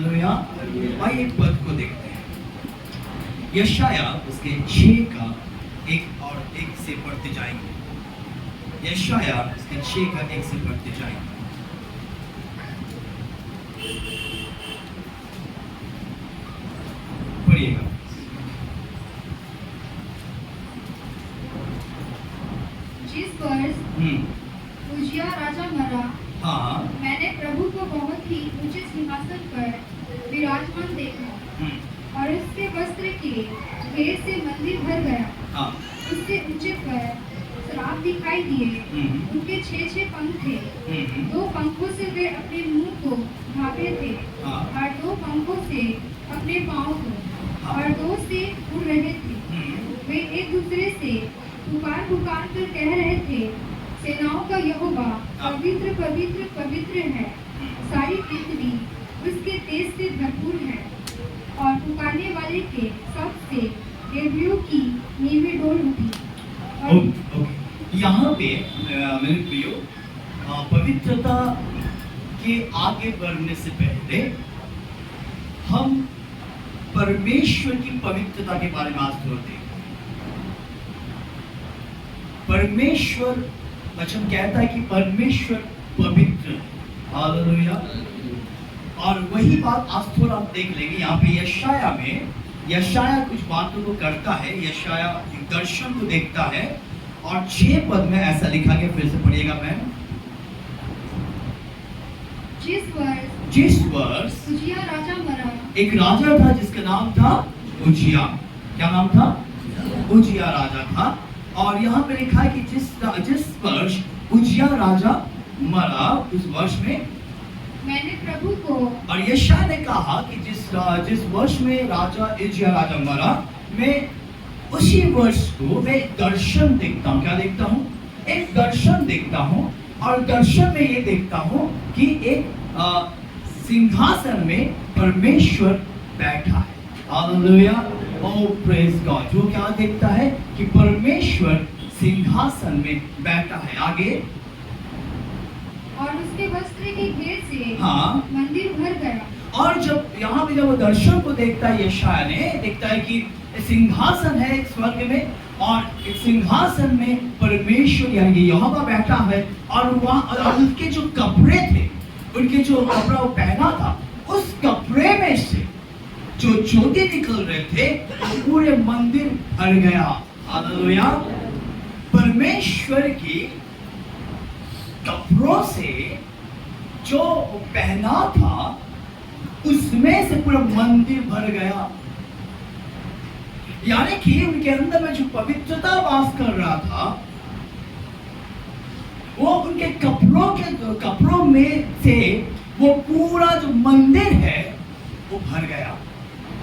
Hallelujah. आइए एक पद को देखते हैं, यशाया उसके 6 का 1 और 1 से पढ़ते जाएंगे। यशाया उसके 6 का 1 से पढ़ते जाएंगे। पढ़िएगा। जिस वर्ष उजिया राजा मरा, हाँ मैंने प्रभु को बहुत ही ऊंचे सिंहासन पर विराजमान देखा, और उसके वस्त्र के घेर से मंदिर भर गया। हाँ उससे ऊंचे पर सराफ दिखाई दिए, उनके 6 पंख थे। 2 पंखों से वे अपने मुंह को ढांपे थे, हाँ। और 2 पंखों से अपने पाँव को, हाँ। और 2 से उड़ रहे थे। वे एक दूसरे से पुकार पुकार कर कह रहे थे, सेनाओं का यहोवा पवित्र पवित्र पवित्र है, सारी पृथ्वी उसके तेज से भरपूर है। और पुकारने वाले के सब से देवियों की नींवें डोल उठी। ओके। यहाँ पे मेरे प्रियो, पवित्रता के आगे बढ़ने से पहले हम परमेश्वर की पवित्रता के बारे में आज थोड़ा देखें। परमेश्वर वचन कहता है कि परमेश्वर पवित्र है। हालेलुया। और वही बात आज थोड़ा आप देख लेंगे। यहाँ पे यशाया में यशाया कुछ बातों को करता है। यशाया एक दर्शन को देखता है और 6 पद में ऐसा लिखा गया, फिर से पढ़िएगा मैम। जिस वर्ष उजिया राजा मरा, एक राजा था जिसका नाम था उजिया। क्या नाम था? उजिया राजा था। और यहाँ पे लिखा है कि जिस वर्ष उजिया राजा मरा, उस वर्ष में मैंने प्रभु को, और यशाया ने कहा कि जिस वर्ष में राजा उजिया राजा मरा, मैं उसी वर्ष को मैं एक दर्शन देखता हूँ। क्या देखता हूँ? एक दर्शन देखता हूँ। और दर्शन में ये देखता हूँ कि एक सिंहासन में परमेश्वर बैठा है। हालेलुया। ओह प्रेज गॉड। जो क्या देखता है कि परमेश्वर सिंहासन में बैठा है। आगे, और उसके वस्त्र के घेर से हाँ मंदिर भर गया। और जब यहाँ पे जब वो दर्शन को देखता है, यशाया ने देखता है कि सिंहासन है एक स्वर्ग में, और एक सिंहासन में परमेश्वर यानी यहोवा बैठा है। और वहाँ उनके जो कपड़े थे, उनके जो कपड़ा वो पहना था, उस कपड़े में से जो ज्योति निकल रहे थे, पूरे मंदिर भर गया। हालेलुया। परमेश्वर की कपड़ों से जो पहना था, उसमें से पूरा मंदिर भर गया। यानी कि उनके अंदर में जो पवित्रता वास कर रहा था, वो उनके कपड़ों में से वो पूरा जो मंदिर है वो भर गया।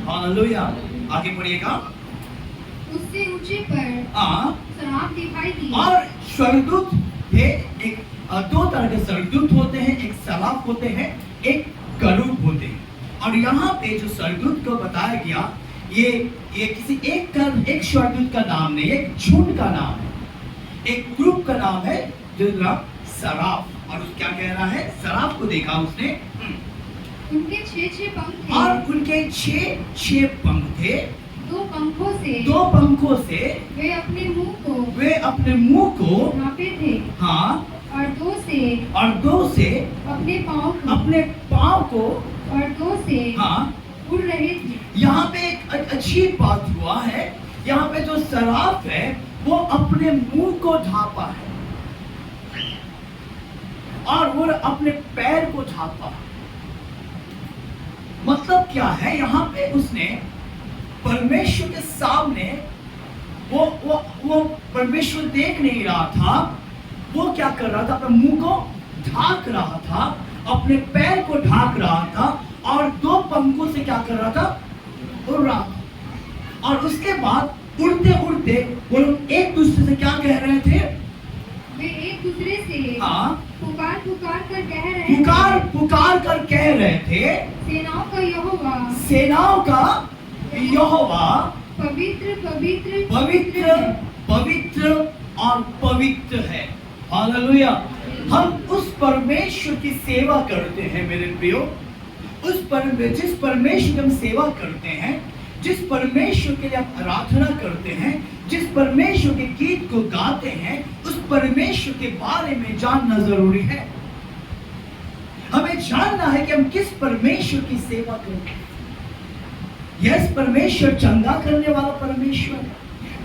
हालेलुया। आगे पढ़िएगा। उससे ऊंचे पर सराफ दिखाई दिए। और स्वर्गदूत थे। एक 2 तरह के स्वर्गदूत होते हैं, एक सराफ होते हैं, एक करूब होते हैं। और यहाँ पे जो स्वर्गदूत को बताया गया, ये किसी एक स्वर्गदूत का नाम नहीं, एक झुंड का नाम है, एक ग्रुप का नाम है, जो नाम सराफ। और क्या कह रहा है? सराफ को देखा उसने, उनके 6 पंख थे, और उनके 6 पंख थे। 2 पंखों से वे अपने मुंह को ढांपे थे। हाँ। और 2 से अपने पाँव को, और 2 से हाँ, उड़ रहे थे। यहाँ पे एक अच्छी बात हुआ है। यहाँ पे जो सराफ है वो अपने मुंह को ढांपा है, और वो अपने पैर को ढांपा। मतलब क्या है? यहाँ पे उसने परमेश्वर के सामने वो परमेश्वर देख नहीं रहा था, वो क्या कर रहा था? अपने मुंह को ढांक रहा था, अपने पैर को ढांक रहा था, और 2 पंखों से क्या कर रहा था? उड़ रहा था। और उसके बाद उड़ते उड़ते वो लोग एक दूसरे से क्या कह रहे थे? वे एक दूसरे से हाँ, पुकार पुकार कर कह रहे थे, सेनाओं का यहोवा पवित्र पवित्र पवित्र पवित्र और पवित्र है। हालेलुया। हम उस परमेश्वर की सेवा करते हैं मेरे प्रियो, जिस परमेश्वर की हम सेवा करते हैं, जिस परमेश्वर के लिए हम आराधना करते हैं, जिस परमेश्वर के गीत को गाते हैं, उस परमेश्वर के बारे में जानना जरूरी है। हमें जानना है कि हम किस परमेश्वर की सेवा करते हैं। यस, परमेश्वर चंगा करने वाला परमेश्वर है,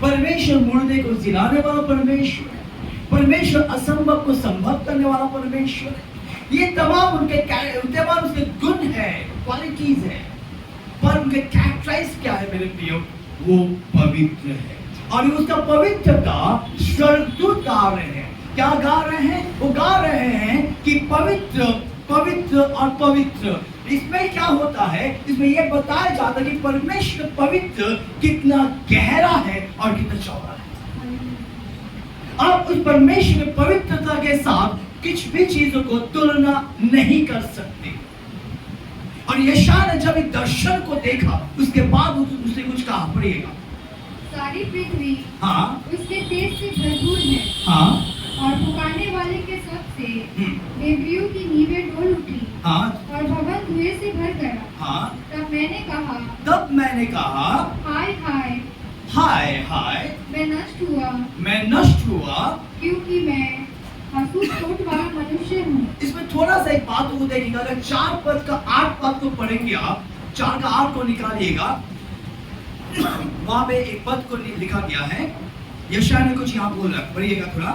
परमेश्वर मुर्दे को जिलाने वाला परमेश्वर है, परमेश्वर असंभव को संभव करने वाला परमेश्वर है। ये तमाम उसके गुण है, क्वालिटीज है, पर उनके कैरेक्टराइज क्या है मेरे प्रियो? वो पवित्र है। और उसका पवित्रता स्वर्गदूत गा रहे हैं। क्या गा रहे हैं? वो गा रहे हैं कि पवित्र पवित्र और पवित्र। इसमें क्या होता है? इसमें यह बताया जाता है कि परमेश्वर पवित्र कितना गहरा है और कितना चौड़ा है। आप उस परमेश्वर की पवित्रता के साथ कुछ भी चीजों को तुलना नहीं कर सकते। और यशायाह ने जब एक दर्शन को देखा, उसके बाद उसने कुछ कहा, पढ़िएगा। सारी पृथ्वी हाँ उसके तेज से भरपूर है। हाँ और पुकारने वाले के शब्द से देवरियों की नींवें डोल उठी। हाँ और भवन धुएं से भर गया। हाँ तब मैंने कहा हाय हाय हाय हाय, मैं नष्ट हुआ क्योंकि मैं हंसू छोट वाला मनुष्य हूँ। इसमें थोड़ा सा एक बात को देखेंगे। अगर 4 पद का 8 पद को पढ़ेंगे आप, 4 का 8 को निकालिएगा, वहां पे एक पद को लिखा गया है। यशायाह ने कुछ यहाँ बोला, पढ़िएगा थोड़ा।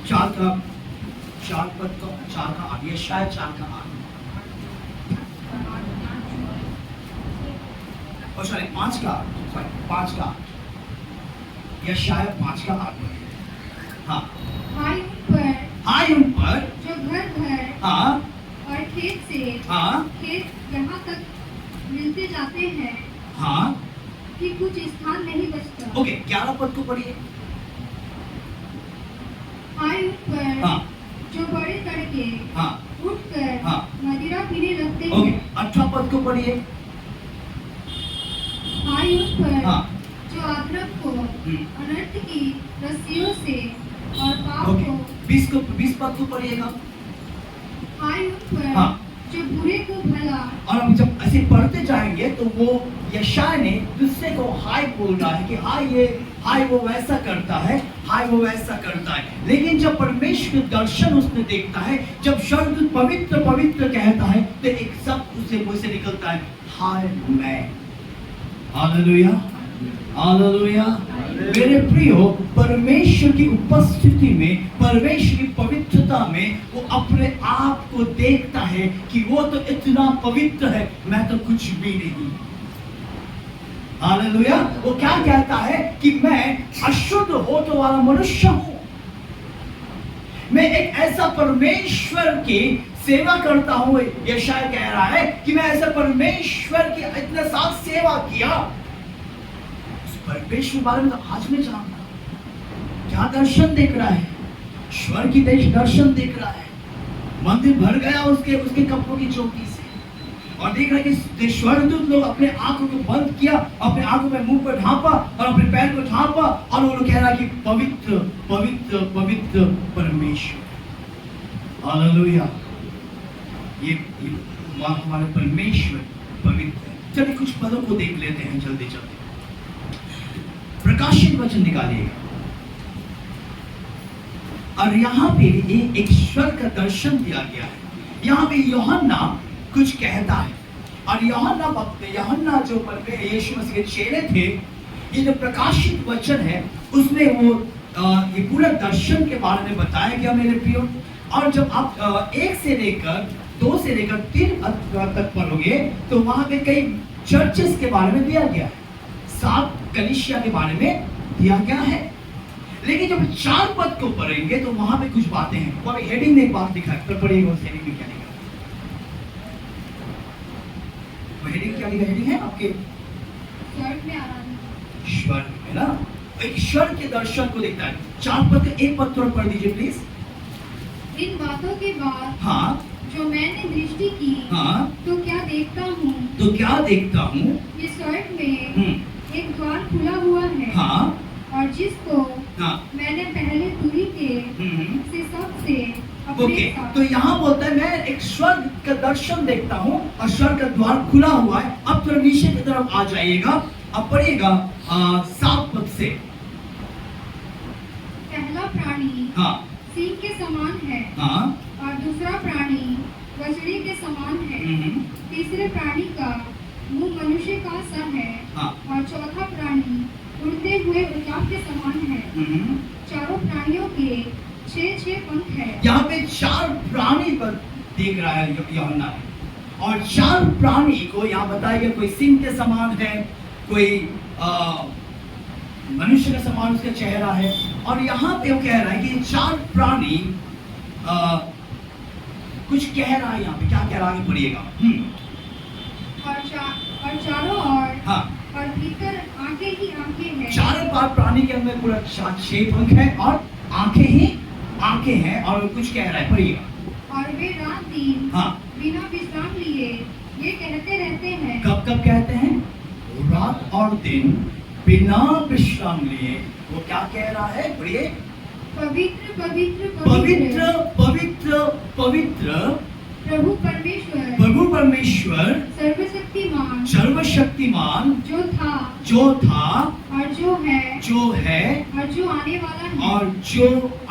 4 पद का 4 का 8, यशायाह 4 का 8, और सॉरी 5 का 8, यशायाह 5 का 8। हाँ, हाय उन पर जो घर हाँ और खेत से खेत यहाँ तक मिलते जाते हैं हाँ कि कुछ स्थान नहीं बचता। ओके, 11 पद को पढ़िए। हाय उन पर हाँ जो बड़े तड़के हाँ उठकर हाँ मदिरा पीने लगते ओके, हैं। 18 पद को पढ़िए। हाय उन पर हाँ जो अधर्म को अनर्थ की रस्सियों से और पाप ओके, को 20 पद को पढ़िएगा। हाय उन पर हाँ जो बुरे को भला। और हम जब ऐसे पढ़ते जाएंगे तो वो यशायाह ने दूसरे को हाय बोल रहा है कि हाय वो वैसा करता है, हाय वो वैसा करता है। लेकिन जब परमेश्वर का दर्शन उसने देखता है, जब शब्द पवित्र पवित्र कहता है, तो एक शब्द उससे मुंह से निकलता है, हाय मैं। Hallelujah hallelujah. मेरे प्रियो, परमेश्वर की उपस्थिति में, परमेश्वर की पवित्रता में वो अपने आप को देखता है कि वो तो इतना पवित्र है, मैं तो कुछ भी नहीं। हालेलुया। वो क्या कहता है कि मैं अशुद्ध होने वाला मनुष्य हूं। मैं एक ऐसा परमेश्वर की सेवा करता हूं। यशायाह कह रहा है कि मैं ऐसा परमेश्वर की इतने साथ सेवा किया, परमेश्वर बारे में तो आज में जानता। क्या दर्शन देख रहा है? स्वर्ग की दर्शन देख रहा है। मंदिर भर गया उसके कपड़ों की चौकी से, और देख रहा है कि स्वर्गदूत लोग अपने आंखों को बंद किया, अपने आंखों में मुंह पर ढांपा और अपने पैर को ढांपा, और वो लोग कह रहा है कि पवित्र पवित्र पवित्र परमेश्वर। हालेलुया। ये हमारे परमेश्वर पवित्र है। चलिए कुछ पदों को देख लेते हैं जल्दी जल्दी। प्रकाशित वचन निकालिएगा, और यहाँ पे एक स्वर्ग का दर्शन दिया गया है। यहाँ पे यूहन्ना कुछ कहता है, और यूहन्ना जो यीशु मसीह के चेले थे, ये जो प्रकाशित वचन है उसमें वो ये पूरा दर्शन के बारे में बताया गया मेरे प्रियो। और जब आप 1 से लेकर 2 से लेकर 3 तक पढ़ोगे तो वहां पे कई चर्चेस के बारे में दिया गया है, 7 कलीसिया के बारे में दिया गया है। लेकिन जब 4 पद को पढ़ेंगे तो वहां पे कुछ बातें हैं। और हेडिंग में एक बात लिखा है, तो पढ़िएगा उस हेडिंग में क्या लिखा है। हेडिंग क्या लिखा? हेडिंग है आपके स्वर्ग में ना, एक स्वर्ग के दर्शन को देखता है। 4 पद का एक पद पढ़ दीजिए प्लीज। इन बातों के बाद हाँ जो मैंने दृष्टि की, हाँ तो क्या देखता हूँ कि स्वर्ग में एक द्वार खुला हुआ है। और जिसको मैंने पहले दूरी के से सबसे अपने ओके, साथ। तो यहाँ बोलता है मैं एक स्वर्ग का दर्शन देखता हूँ और स्वर्ग का द्वार खुला हुआ है। अब थोड़ा नीचे की तरफ आ जाइएगा, अब पढ़िएगा 7 पद से। पहला प्राणी हाँ सिंह के समान है हाँ और दूसरा प्राणी बछड़ी के समान है। हम्म, तीसरे प्राणी का मुंह मनुष्य का सा है हाँ और चौथा प्राणी उड़ते हुए उल्लाप के समान है। हम्म। चारों प्राणियों के 6 पंख है। यहाँ पे 4 प्राणी पर देख रहा है यूहन्ना, और 4 प्राणी को यहाँ बताया गया, कोई सिंह के समान है, कोई मनुष्य के समान उसका चेहरा है, और यहाँ पे वो कह रहा है कि 4 प्राणी कुछ कह रहा है। यहाँ पे क्या कह रहा है, आगे पढ़िएगा। और चारों ओर हाँ, और भीतर आंखें ही आंखें हैं। चारों प्राणी के अंदर पूरा 6 पंख है और आंखें ही आंखें हैं, और कुछ कह रहा है, पढ़िएगा। और वे रात दिन हाँ, बिना विश्राम लिए ये कहते रहते हैं। कब कब कहते हैं, रात और दिन बिना विश्राम लिए। वो क्या कह रहा है, पढ़िए। पवित्र पवित्र पवित्र पवित्र पवित्र प्रभु परमेश्वर प्रभु परमेश्वर सर्वशक्तिमान सर्वशक्तिमान जो था और जो है और जो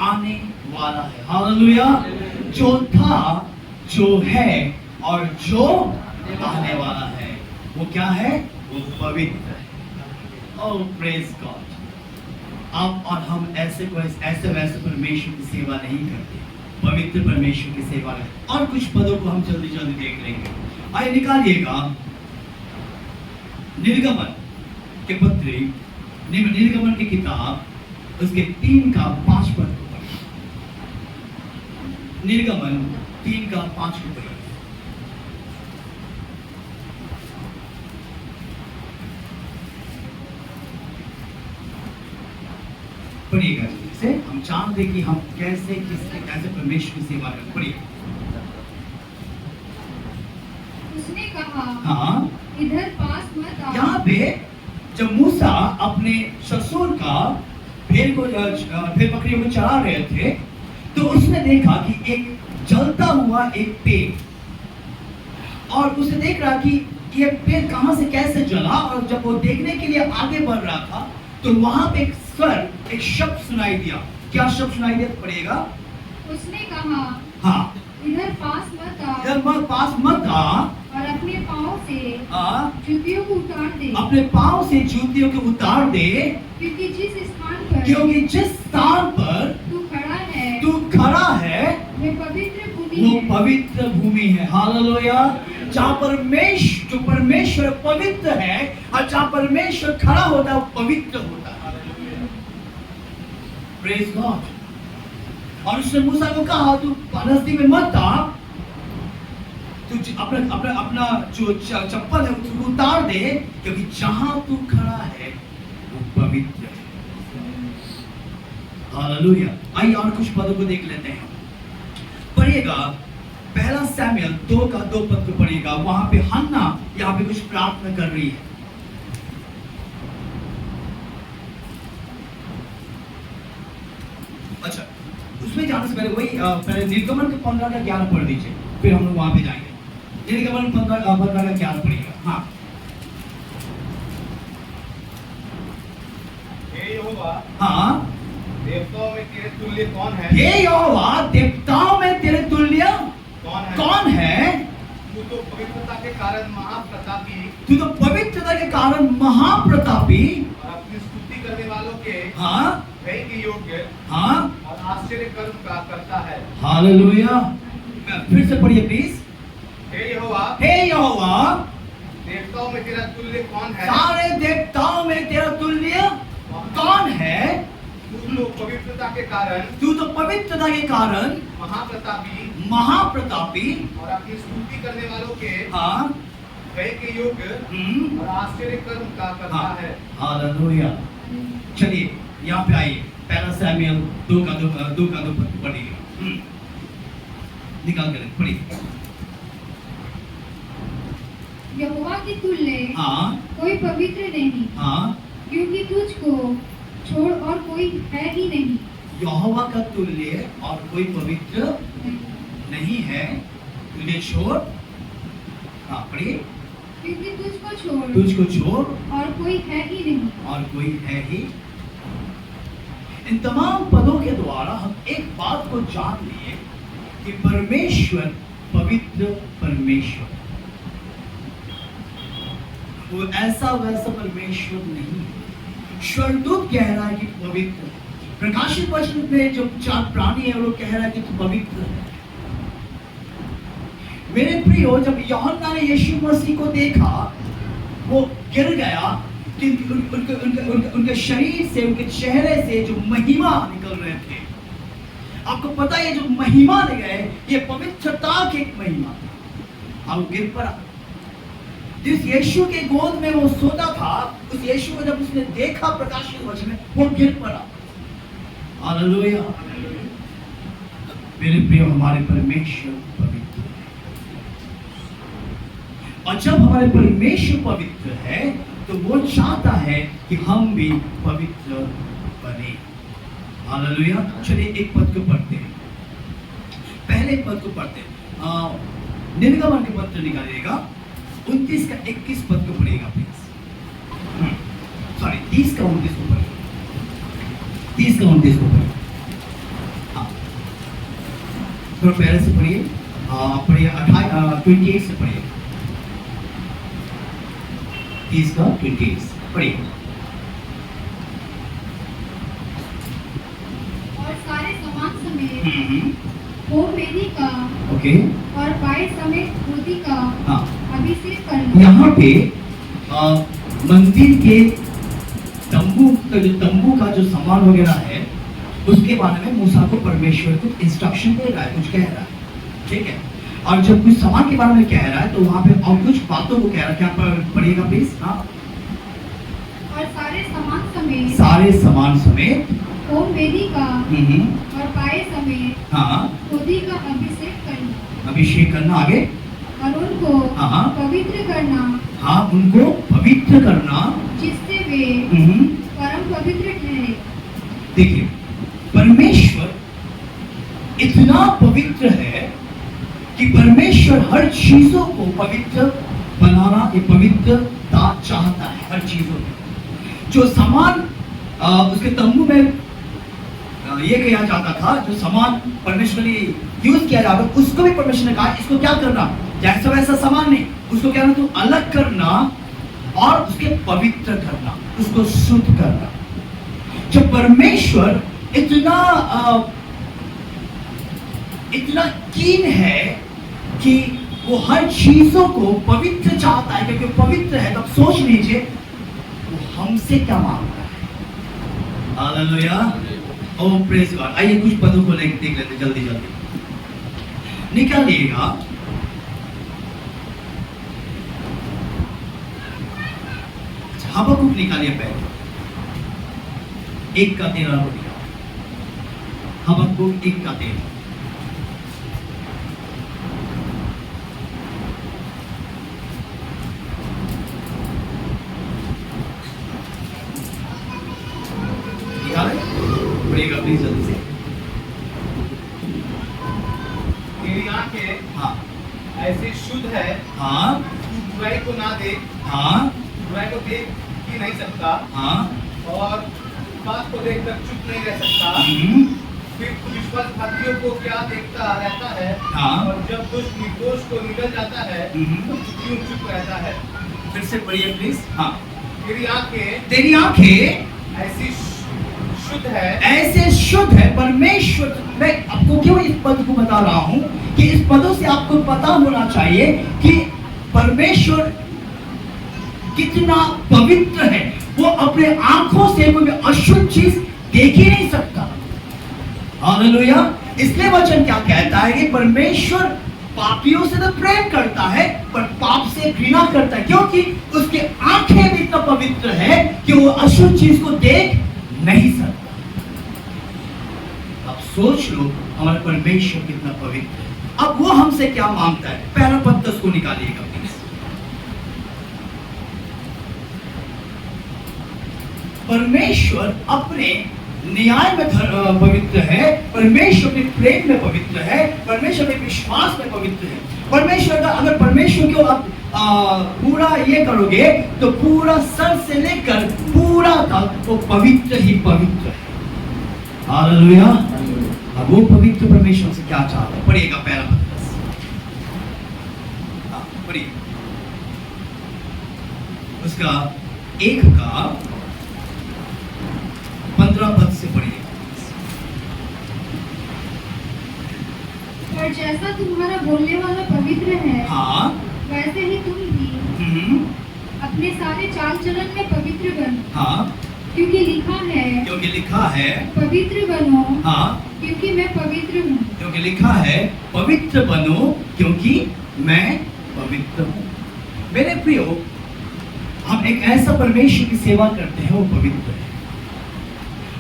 आने वाला है। हालेलुया। जो था, जो है और जो आने वाला है, वो क्या है, वो पवित्र है। ओह प्रेज गॉड। आप और हम ऐसे वैसे परमेश्वर की सेवा नहीं करते, पवित्र परमेश्वर की सेवा करते। और कुछ पदों को हम जल्दी जल्दी देख लेंगे। आइए निकालिएगा निर्गमन के पत्री, निर्गमन की किताब, उसके 3 का 5 पद को पढ़िए। निर्गमन 3 का 5 को पढ़िए। पढ़िएगा जल्दी से, हम जानते कि हम कैसे परमेश्वर की सेवा करें। पढ़िए। उसने कहा, हाँ, इधर पास मत आओ। यहाँ पे जब मूसा अपने ससुर का भेड़ बकरियों को चरा रहे थे, तो उसने देखा कि एक जलता हुआ एक पेड़, और उसने देख रहा कि ये पेड़ कहां से कैसे जला, और जब वो देखने के लिए आगे बढ़ रहा था, तो वहां पे एक स्वर, एक शब्द सुनाई दिया। क्या शब्द सुनाई दिया, पड़ेगा। उसने कहा, हाँ, इधर पास मत आओ इधर पास मत आ, और अपने पाँव से आ, जूतियों को उतार दे। अपने पाँव से जूतियों को उतार दे, क्योंकि जिस स्थान पर तू खड़ा है वो पवित्र पवित्र भूमि है। हालेलुया। जहाँ जो परमेश्वर पवित्र है, और जहाँ परमेश्वर खड़ा होता है, वो पवित्र होता है। Praise God. और उसने मूसा को कहा, तू नजदीक में मत आ, तू अपना जो चप्पल है उसको उतार दे, क्योंकि जहां तू खड़ा है वो पवित्र है। हालेलुया। आइए और कुछ पदों को देख लेते हैं। पढ़िएगा 1 शमूएल 2 का 2 पद को पढ़िएगा। वहां पे हन्ना यहाँ पे कुछ प्रार्थना कर रही है। अच्छा, उसमें जाने से पहले वही पहले निर्गमन के 15 का 11 पढ़ दीजिए, फिर हम लोग वहां पे जाएंगे। निर्गमन 15 का 11 पढ़िएगा। हाँ। हे यहोवा, हाँ, देवताओं में तेरे तुल्य कौन है? हे यहोवा, देवताओं में तेरे तुल्य कौन है? तू तो पवित्रता के कारण महाप्रतापी, तू तो पवित्रता के कारण महाप्रतापी, और अपनी स्तुति करने वालों के हाँ भय के योग्य, हाँ, और आश्चर्य कर्म का करता है। हालेलुया। फिर से पढ़िए प्लीज। हे यहोवा, हे यहोवा, देवताओं में तेरा तुल्य कौन है? सारे देवताओं में तेरा तुल्य कौन है? तू तो पवित्रता के कारण तू तो पवित्रता के कारण महाप्रतापी, और अपनी स्तुति करने वालों के हाँ, भय के योग्य, और आश्चर्य कर्म का करता हाँ, है। हालेलुया। चलिए यहाँ पे आइए, 1 शमूएल 2 का 2 पद पढ़िए। निकाल कर पढ़िए। यहोवा की तुल्य हाँ कोई पवित्र नहीं, हाँ, क्योंकि तुझको छोड़ और कोई है ही नहीं। यहोवा का तुल्य और कोई पवित्र नहीं है। तुझे छोड़, हाँ पढ़िए, क्योंकि तुझको छोड़ तुझको छोड़ और कोई है ही नहीं। और कोई है ही। इन तमाम पदों के द्वारा हम एक बात को जान लिए कि परमेश्वर पवित्र परमेश्वर, वो ऐसा वैसा परमेश्वर नहीं है। स्वर्गदूत कह रहा है कि पवित्र, प्रकाशित वचन में जो 4 प्राणी है वो कह रहा है कि तू पवित्र है। मेरे प्रियो, जब यूहन्ना ने यीशु मसीह को देखा, वो गिर गया कि उनके शरीर से, उनके चेहरे से जो महिमा निकल रहे थे। आपको पता है जो महिमा ले गए, ये पवित्रता की एक महिमा, अब गिर पड़ा। जिस यीशु के गोद में वो सोता था, उस यीशु को जब उसने देखा प्रकाशित वचन में, वो गिर पड़ा। हालेलुया। मेरे प्रियो, हमारे परमेश्वर पवित्र है, और जब हमारे परमेश्वर पवित्र है तो वो चाहता है कि हम भी पवित्र बने। हालेलुया। चलिए एक पद को पढ़ते हैं, पहले पद को पढ़ते हैं। निर्गमन के पत्र निकालिएगा, 29 का 21 पद को पढ़िएगा प्लीज। सॉरी, 30 का 29 को पढ़िए, 30 का 29 को पढ़िए। हाँ, थोड़ा पहले से पढ़िए, पढ़िए 28 से पढ़िए, 30 का 28 पढ़िए। और सारे समान समेत होम वेदी का ओके, और पाए समेत वेदी का हाँ, अभिषेक करना। यहाँ पे मंदिर के तंबू का जो सामान वगैरह है, उसके बारे में मूसा को परमेश्वर कुछ इंस्ट्रक्शन दे रहा है, कुछ कह रहा है, ठीक है। और जब कुछ सामान के बारे में कह रहा है तो वहां पे और कुछ बातों को कह रहा है। क्या पढ़िएगा प्लीज। हाँ, और सारे समान समेत, सारे सामान समेत होम वेदी का और पाए समेत हाँ, वेदी का अभिषेक करना, अभिषेक करना। आगे, और उनको हाँ, पवित्र करना, हाँ, उनको पवित्र करना, जिससे वे परम पवित्र ठहरे। देखिए, परमेश्वर इतना पवित्र है कि परमेश्वर हर चीजों को पवित्र बनाना, ये पवित्रता चाहता है हर चीजों में। जो सामान उसके तंबू में ये किया जाता था, जो सामान परमेश्वर ने यूज किया जाता, उसको भी परमेश्वर ने कहा इसको क्या करना, जैसा वैसा सामान नहीं, उसको क्या करना, तू अलग करना और उसके पवित्र करना, उसको शुद्ध करना। जब परमेश्वर इतना कीन है कि वो हर चीजों को पवित्र चाहता है, क्योंकि पवित्र है, तब सोच लीजिए वो हमसे क्या मांगता है। हालेलुया, ओह प्रेज गॉड। आइए कुछ पदों को देख लेते जल्दी जल्दी, निकालिएगा। हबक्कुक निकालिए पहले, 1 का 13 हो गया। हबक्कुक 1 का 13। पढ़िएगा प्लीज जल्दी से। तेरी आंखें हाँ, ऐसी शुद्ध है, हाँ, तू बुराई को ना देख, हाँ, बुराई को देख ही नहीं सकता, हाँ, और बात को देखकर चुप नहीं रह सकता। फिर तू विश्वासघातियों को क्या देखता रहता है, हाँ। और जब दुष्ट निर्दोष को निकल जाता है तो क्यों चुप रहता है। फिर से पढ़िए प्लीज। हाँ, तेरी तेरी आंखें ऐसी शुद्ध है, ऐसे शुद्ध है। परमेश्वर, मैं आपको क्यों इस पद को बता रहा हूं कि इस पदों से आपको पता होना चाहिए कि परमेश्वर कितना पवित्र है। वो अपने आंखों से कोई अशुद्ध चीज देख ही नहीं सकता। हालेलुया। इसलिए वचन क्या कहता है कि परमेश्वर पापियों से तो प्रेम करता है पर पाप से घृणा करता है, क्योंकि उसके आंखें भी इतना पवित्र है कि वो अशुद्ध चीज को देख नहीं सकता। अब सोच लो हमारा परमेश्वर कितना पवित्र है। अब वो हमसे क्या मांगता है, पहला पद 10 को निकालिएगा प्लीज। परमेश्वर अपने न्याय में पवित्र है, परमेश्वर के प्रेम में पवित्र है, परमेश्वर के विश्वास में पवित्र है। परमेश्वर का अगर परमेश्वर को आप पूरा ये करोगे तो पूरा सर से लेकर पूरा तक वो पवित्र ही पवित्र है। हालेलुया। अब वो पवित्र परमेश्वर से क्या चाहता है? पढ़िएगा पहला पत्रस, पढ़िए उसका 1 का 15 पद से पढ़िए। और जैसा तुम्हारा बोलने वाला पवित्र है, हाँ, वैसे ही तुम भी अपने सारे चाल चलन में पवित्र बनो, हाँ, क्योंकि लिखा है, क्योंकि लिखा है, पवित्र बनो, हाँ, क्योंकि मैं पवित्र हूँ। क्योंकि लिखा है, पवित्र बनो क्योंकि मैं पवित्र हूँ। मेरे प्रियो, हम एक ऐसा परमेश्वर की सेवा करते हैं, वो पवित्र है।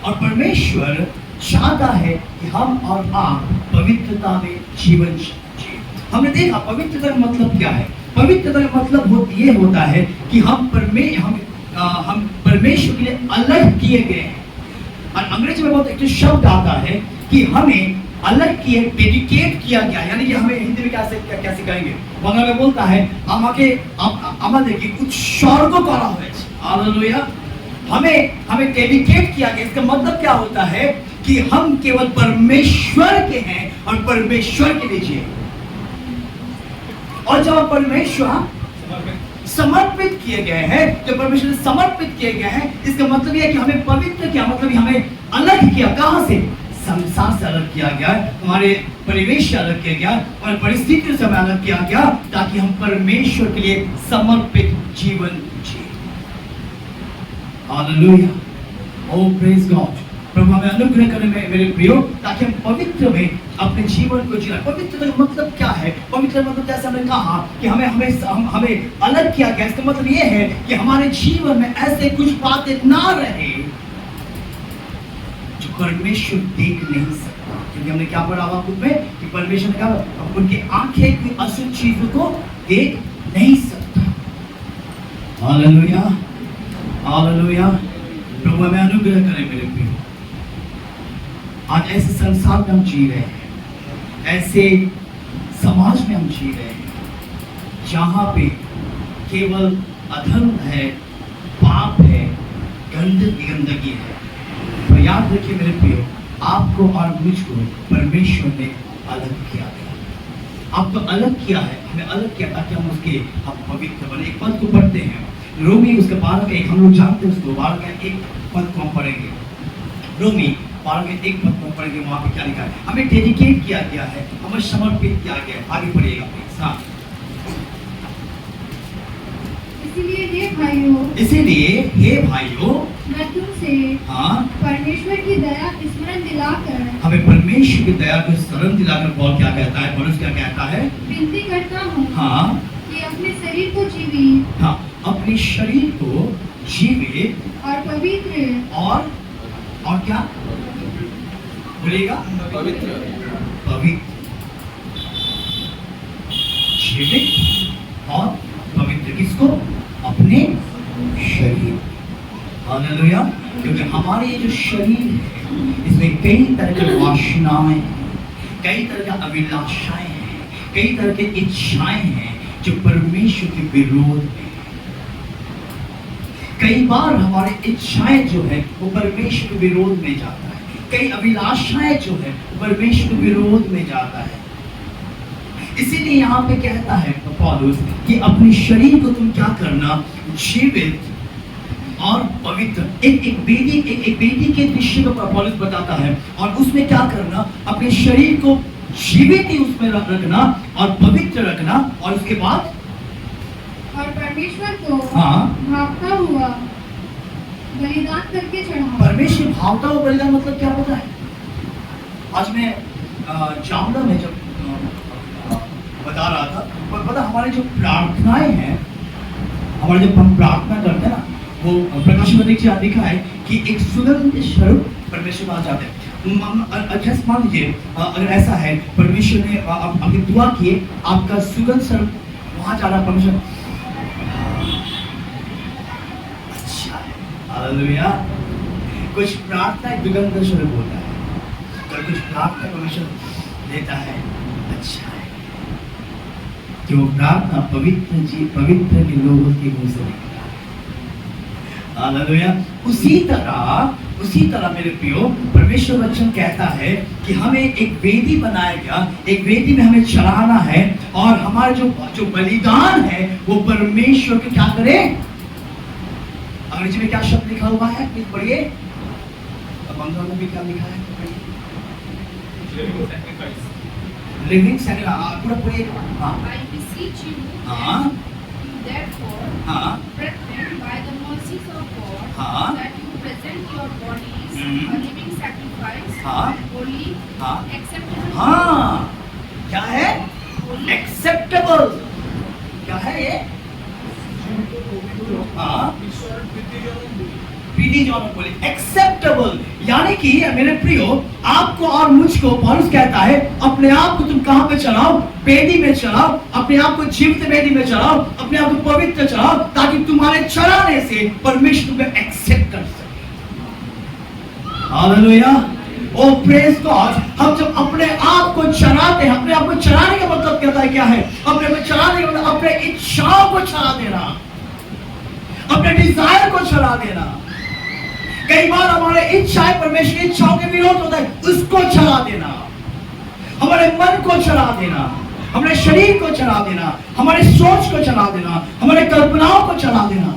और परमेश्वर चाहता है कि हम और आप पवित्रता में जीवन जिए। हमने देखा पवित्रता का मतलब क्या है। पवित्रता का मतलब ये होता है कि हम परमेश्वर के लिए अलग किए गए हैं। और अंग्रेजी में बहुत एक शब्द आता है कि हमें अलग किए, डेडिकेट किया गया, यानी कि हमें हिंदी में कैसे कहेंगे, बांग्ला में बोलता है আমাদের কি উৎসর্গ করা হয়েছে। हालेलुया। हमें डेडिकेट किया गया। इसका मतलब क्या होता है कि हम केवल परमेश्वर के हैं और परमेश्वर के लिए जिए। और जब परमेश्वर समर्पित किए गए हैं, जब परमेश्वर ने समर्पित किए गए हैं, इसका मतलब यह है कि हमें पवित्र किया, मतलब हमें अलग किया। कहां से? संसार से अलग किया गया, हमारे परिवेश से अलग किया गया और परिस्थितियों से अलग किया गया, ताकि हम परमेश्वर के लिए समर्पित जीवन जिए। हालेलुया। ओह प्रेज गॉड। प्रभु हमें अनुग्रह करें मेरे प्रियो, ताकि हम पवित्र में अपने जीवन को जीना। पवित्र का मतलब क्या है? पवित्र मतलब जैसे हमने कहा कि हमें अलग किया गया। इसका मतलब ये है कि हमारे जीवन में ऐसे कुछ बातें ना रहे जो परमेश्वर देख नहीं सकता। क्योंकि हमने क्या पढ़ा हुआ खुद में कि परमेश्वर ने कहा उनकी आंखें कोई अशुद्ध चीजों को देख नहीं सकता। Hallelujah, hallelujah. प्रभु हमें अनुग्रह करें मेरे प्रियो। आज ऐसे संसार में हम जी रहे हैं, ऐसे समाज में हम जी रहे हैं जहां पे केवल अधर्म है, पाप है, गंदगी है। तो याद रखिए मेरे प्रियो, आपको और मुझको परमेश्वर ने अलग किया है। आपको अलग किया है, हमें अलग किया ताकि हम पवित्र बने। एक पद को पढ़ते हैं, रोमी उसके 12 का 1, हम लोग जानते हैं उसको, 12 का 1 पद को हम पढ़ेंगे। रोमी 12 का 1 पद को पढ़ेंगे। वहां पे क्या लिखा है? हमें डेडिकेट किया गया है, हमें समर्पित किया गया है। आगे पढ़िएगा प्लीज। हाँ, इसीलिए हे भाइयों मैं तुमसे हाँ परमेश्वर की दया स्मरण दिलाकर, हमें परमेश्वर की दया को स्मरण दिलाकर पौलुस क्या कहता है? पौलुस क्या कहता है? विनती करता हूँ हाँ कि अपने शरीर को जीवित, हाँ, अपने शरीर को जीवित और पवित्र और क्या बोलेगा? पवित्र, जीवित और पवित्र। किसको? अपने शरीर। हालेलुया। क्योंकि हमारे ये जो शरीर है, इसमें कई तरह की वासनाएं हैं, कई तरह की अभिलाषाएं हैं, कई तरह की इच्छाएं हैं जो परमेश्वर के विरोध में। कई बार हमारी इच्छाएं जो है वो परमेश्वर के विरोध में जाता है, कई अभिलाषाएं जो है परमेश्वर के विरोध में जाता है। इसीलिए यहाँ पे कहता है पौलुस कि अपने शरीर को तुम क्या करना? जीवित और पवित्र। एक बेटी के दृश्य को पौलुस बताता है, और उसमें क्या करना? अपने शरीर को जीवित ही उसमें रखना और पवित्र रखना, और उसके बाद और परमेश्वर को हाँ भावता हुआ बलिदान करके चढ़ाओ। परमेश्वर भावता हुआ बलिदान मतलब क्या पता है? आज मैं जामदा में जब बता रहा था, पर पता हमारे जो प्रार्थनाएं हैं, हमारे जब हम प्रार्थना करते हैं ना, वो प्रकाश में लिखा है कि एक सुगंध स्वरूप परमेश्वर आ जाते हैं। अच्छा मान लीजिए अगर ऐसा है, परमेश्वर ने आपकी दुआ किए, आपका सुगंध स्वरूप वहां जा रहा, परमेश्वर अच्छा है। हालेलुया। कुछ प्रार्थना दुर्गंध स्वरूप होता है, और कुछ प्रार्थना परमेश्वर देता है, अच्छा है कि वो प्रार्थना पवित्र के लोगों के मुंह से निकला है। हालेलुया। उसी तरह मेरे प्रियो, परमेश्वर वचन कहता है कि हमें एक वेदी बनाया गया, एक वेदी में हमें चढ़ाना है, और हमारा जो बलिदान है वो परमेश्वर के क्या करे। अंग्रेजी में क्या शब्द लिखा हुआ है, प्लीज पढ़िए। बंगाल में भी क्या लिखा है, लिविंग सैक्रिफाइस, पूरा पढ़िए। हाँ I beseech you, हाँ therefore, हाँ brethren, by the mercies of God, हाँ that you present your bodies hmm. a living sacrifice, हाँ holy, हाँ acceptable, हाँ, क्या है holy, एक्सेप्टेबल, क्या है ये, हाँ ঈশ্বর প্রীতিজনক पीटी जॉन बोले एक्सेप्टेबल, यानी कि मेरे प्रियो, आपको और मुझको पौलुस कहता है अपने आप को तुम कहां पे चढ़ाओ, वेदी में चढ़ाओ, अपने आप को जीवित वेदी में चढ़ाओ, अपने आप को पवित्र चढ़ाओ, ताकि तुम्हारे चढ़ाने से परमेश्वर तुम्हें एक्सेप्ट कर सके। हालेलुया, ओ प्रेज गॉड। हम जब अपने आप को चढ़ाते हैं, अपने आप को चढ़ाने का मतलब कहता है क्या है, अपने को चढ़ाने का मतलब अपने इच्छाओं को चढ़ा देना, अपने डिजायर को चढ़ा देना। कई बार हमारे इच्छाएं परमेश्वर की इच्छाओं के विरोध होता है, उसको चढ़ा देना, हमारे मन को चढ़ा देना, हमारे शरीर को चढ़ा देना, हमारे सोच को चढ़ा देना, हमारे कल्पनाओं को चढ़ा देना,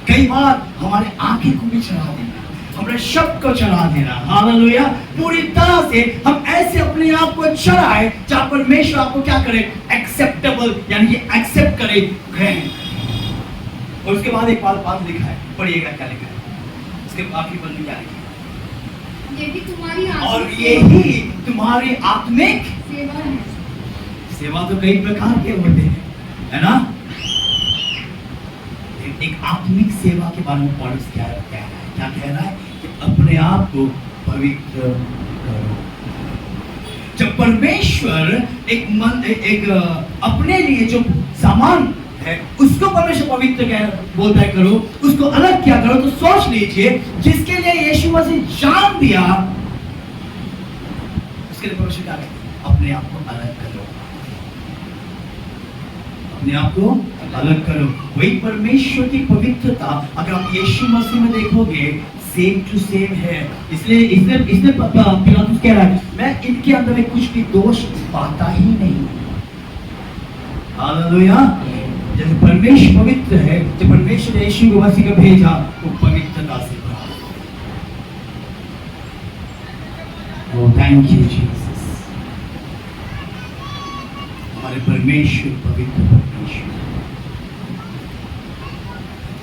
कई बार हमारे आंखें को भी चढ़ा देना, हमारे शब्द को चढ़ा देना। हालेलुया। पूरी तरह से हम ऐसे अपने आप को चढ़ाए जहां परमेश्वर आपको क्या करे, एक्सेप्टेबल, यानी कि एक्सेप्ट करे, ग्रहण। और उसके बाद एक बात लिखा है, पढ़िएगा क्या लिखा है, उसके आखिरी पद में क्या लिखा है, यही तुम्हारी और आत्मिक यही तुम्हारी आत्मिक सेवा है। सेवा तो कई प्रकार के होते हैं, है ना। एक आत्मिक सेवा के बारे में पौलुस क्या कह रहा है कि अपने आप को पवित्र करो। जब परमेश्वर एक अपने लिए जो सामान है उसको परमेश्वर पवित्र बोलता है करो, उसको अलग क्या करो, तो सोच लीजिए जिसके लिए यीशु मसीह जान दिया, उसके लिए परमेश्वर क्या कहता है, अपने आप को अलग करो, अपने आप को अलग करो। वही परमेश्वर की पवित्रता अगर आप यीशु मसीह में देखोगे सेम टू सेम है। इसलिए पिलातुस कह रहा है मैं इनके अंदर में कुछ भी दोष पाता ही नहीं। हालेलुया। जैसे परमेश्वर पवित्र है, जब परमेश्वर ने यीशु मसीह को भेजा वो पवित्रता से भरा। Oh, thank you Jesus। हमारे परमेश्वर पवित्र परमेश्वर।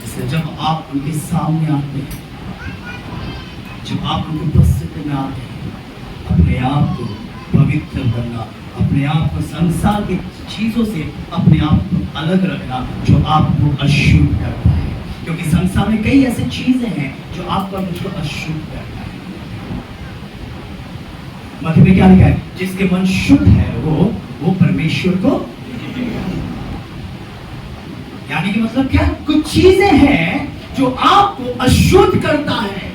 इसलिए जब आप उनके सामने आते हैं, जब आप उनकी उपस्थिति में आते हैं, अपने आप को पवित्र बनना, अपने आप को संसार की चीजों से अपने आप को अलग रखना जो आपको अशुद्ध करता है, क्योंकि संसार में कई ऐसी चीजें हैं जो आपको मुझको अशुद्ध करता है। मत्ती में क्या लिखा है, जिसके मन शुद्ध है वो परमेश्वर को, यानी कि मतलब क्या, कुछ चीजें हैं जो आपको अशुद्ध करता है।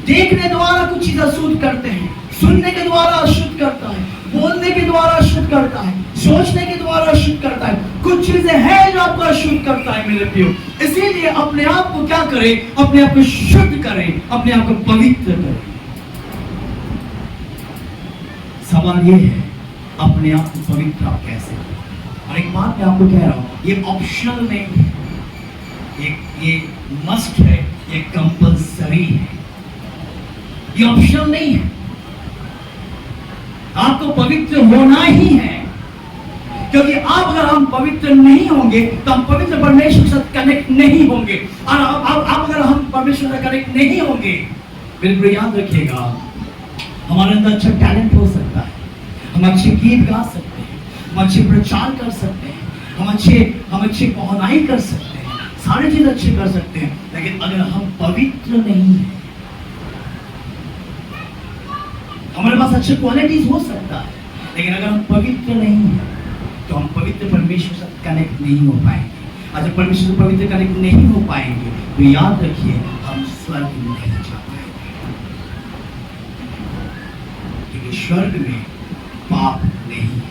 देखने द्वारा कुछ चीजें अशुद्ध करते हैं, सुनने के द्वारा अशुद्ध करता है, बोलने के द्वारा अशुद्ध करता है, सोचने के द्वारा अशुद्ध करता है। कुछ चीजें हैं जो आपको अशुद्ध करता है मेरे प्रियो। इसीलिए अपने आप को क्या करें, अपने आप को शुद्ध करें, अपने आप को पवित्र करें। सवाल ये है अपने आप को पवित्र आप कैसे करें। और एक बात मैं आपको कह रहा हूं, ये ऑप्शनल नहीं है, ये मस्ट है, ये कंपल्सरी है, ये ऑप्शनल नहीं है। आपको पवित्र होना ही है, क्योंकि आप अगर हम पवित्र नहीं होंगे तो हम पवित्र परमेश्वर के साथ कनेक्ट नहीं होंगे। और आप अगर हम परमेश्वर से कनेक्ट नहीं होंगे, बिल्कुल याद रखिएगा, हमारे अंदर अच्छा टैलेंट हो सकता है, हम अच्छे गीत गा सकते हैं, हम अच्छे प्रचार कर सकते हैं, हम अच्छे पहुनाई कर सकते हैं, सारी चीज अच्छे कर सकते हैं, लेकिन अगर हम पवित्र नहीं हैं, हमारे पास अच्छे क्वालिटीज हो सकता है, लेकिन अगर हम पवित्र नहीं हैं तो हम पवित्र परमेश्वर से कनेक्ट नहीं हो पाएंगे। अगर परमेश्वर से पवित्र कनेक्ट नहीं हो पाएंगे तो याद रखिए हम स्वर्ग में नहीं जा पाएंगे, क्योंकि स्वर्ग में पाप नहीं है,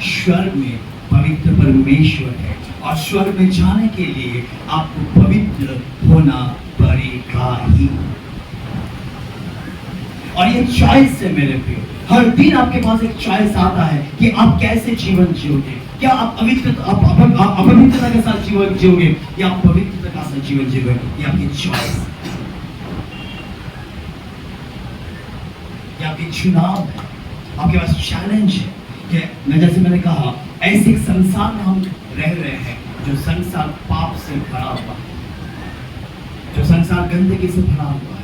स्वर्ग में पवित्र परमेश्वर है, और स्वर्ग में जाने के लिए आपको पवित्र होना पड़ेगा ही। और ये चॉइस है मेरे प्रियो, हर दिन आपके पास एक चॉइस आता है कि आप कैसे जीवन जियोगे। क्या आप अपवित्रता के साथ जीवन जियोगे या आप पवित्रता के साथ जीवन जियोगे, ये आपकी चॉइस, ये आपकी चुनाव है, आपके पास चैलेंज है। कि मैं जैसे मैंने कहा, ऐसे एक संसार में हम रह रहे हैं जो संसार पाप से भरा हुआ है, जो संसार गंदगी से भरा हुआ है।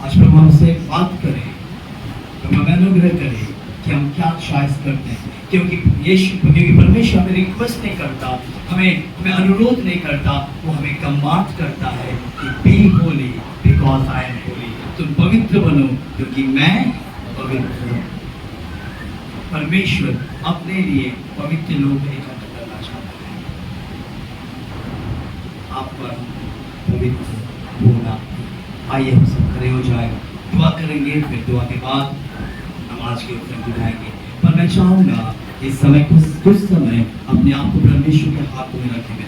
आज प्रभु हमसे बात करें, तो हमें अनुग्रह करें कि हम क्या चॉइस करते हैं, क्योंकि परमेश्वर हमें रिक्वेस्ट नहीं करता, हमें अनुरोध नहीं करता, वो हमें कमांड करता है कि be holy because I am holy, तुम पवित्र बनो क्योंकि मैं पवित्र हूं। परमेश्वर अपने लिए पवित्र लोग एकत्र करना चाहता है, आप पर पवित्र होना। आइए हम सब खड़े हो जाए, दुआ करेंगे, फिर दुआ के बाद नमाज के ऊपर बुलाएंगे। पर मैं चाहूंगा इस समय कुछ समय अपने आप को परमेश्वर के हाथों में रखें।